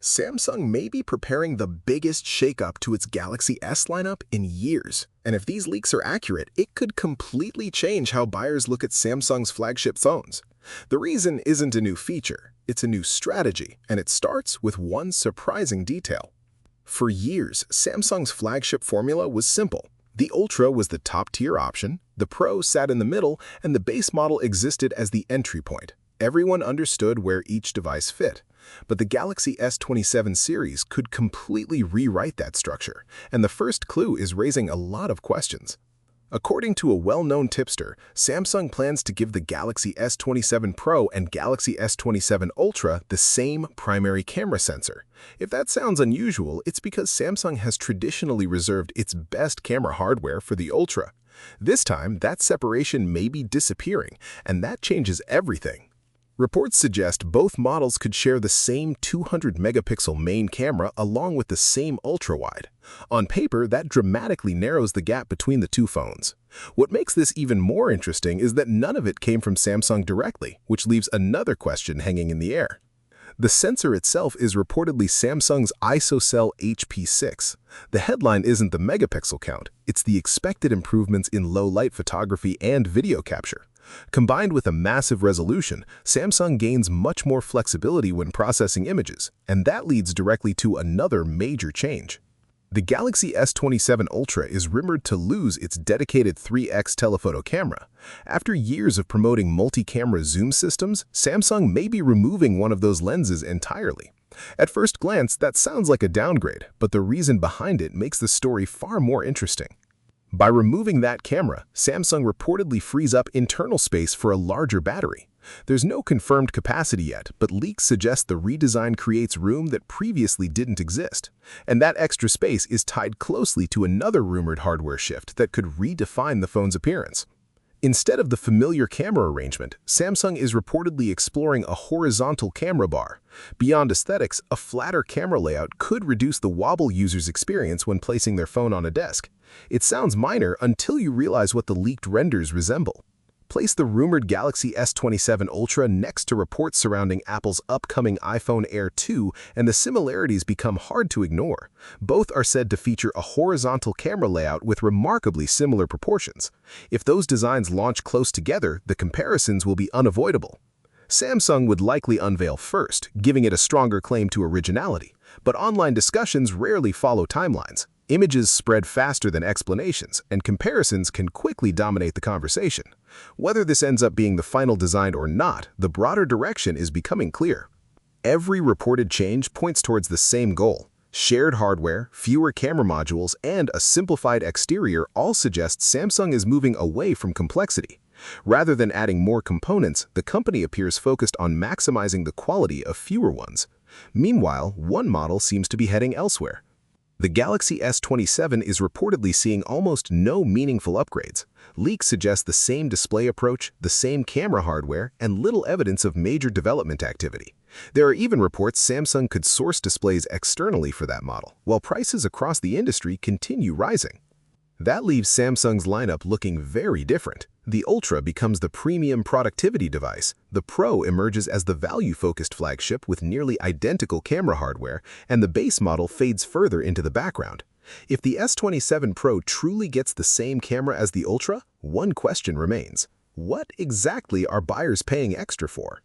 Samsung may be preparing the biggest shakeup to its Galaxy S lineup in years. And if these leaks are accurate, it could completely change how buyers look at Samsung's flagship phones. The reason isn't a new feature, it's a new strategy, and it starts with one surprising detail. For years, Samsung's flagship formula was simple. The Ultra was the top-tier option, the Pro sat in the middle, and the base model existed as the entry point. Everyone understood where each device fit. But the Galaxy S27 series could completely rewrite that structure, and the first clue is raising a lot of questions. According to a well-known tipster, Samsung plans to give the Galaxy S27 Pro and Galaxy S27 Ultra the same primary camera sensor. If that sounds unusual, it's because Samsung has traditionally reserved its best camera hardware for the Ultra. This time, that separation may be disappearing, and that changes everything. Reports suggest both models could share the same 200-megapixel main camera along with the same ultra-wide. On paper, that dramatically narrows the gap between the two phones. What makes this even more interesting is that none of it came from Samsung directly, which leaves another question hanging in the air. The sensor itself is reportedly Samsung's ISOCELL HP6. The headline isn't the megapixel count, it's the expected improvements in low-light photography and video capture. Combined with a massive resolution, Samsung gains much more flexibility when processing images, and that leads directly to another major change. The Galaxy S27 Ultra is rumored to lose its dedicated 3x telephoto camera. After years of promoting multi-camera zoom systems, Samsung may be removing one of those lenses entirely. At first glance, that sounds like a downgrade, but the reason behind it makes the story far more interesting. By removing that camera, Samsung reportedly frees up internal space for a larger battery. There's no confirmed capacity yet, but leaks suggest the redesign creates room that previously didn't exist. And that extra space is tied closely to another rumored hardware shift that could redefine the phone's appearance. Instead of the familiar camera arrangement, Samsung is reportedly exploring a horizontal camera bar. Beyond aesthetics, a flatter camera layout could reduce the wobble users experience when placing their phone on a desk. It sounds minor until you realize what the leaked renders resemble. Place the rumored Galaxy S27 Ultra next to reports surrounding Apple's upcoming iPhone Air 2, and the similarities become hard to ignore. Both are said to feature a horizontal camera layout with remarkably similar proportions. If those designs launch close together, the comparisons will be unavoidable. Samsung would likely unveil first, giving it a stronger claim to originality. But online discussions rarely follow timelines. Images spread faster than explanations, and comparisons can quickly dominate the conversation. Whether this ends up being the final design or not, the broader direction is becoming clear. Every reported change points towards the same goal. Shared hardware, fewer camera modules, and a simplified exterior all suggest Samsung is moving away from complexity. Rather than adding more components, the company appears focused on maximizing the quality of fewer ones. Meanwhile, one model seems to be heading elsewhere. The Galaxy S27 is reportedly seeing almost no meaningful upgrades. Leaks suggest the same display approach, the same camera hardware, and little evidence of major development activity. There are even reports Samsung could source displays externally for that model, while prices across the industry continue rising. That leaves Samsung's lineup looking very different. The Ultra becomes the premium productivity device, the Pro emerges as the value-focused flagship with nearly identical camera hardware, and the base model fades further into the background. If the S27 Pro truly gets the same camera as the Ultra, one question remains. What exactly are buyers paying extra for?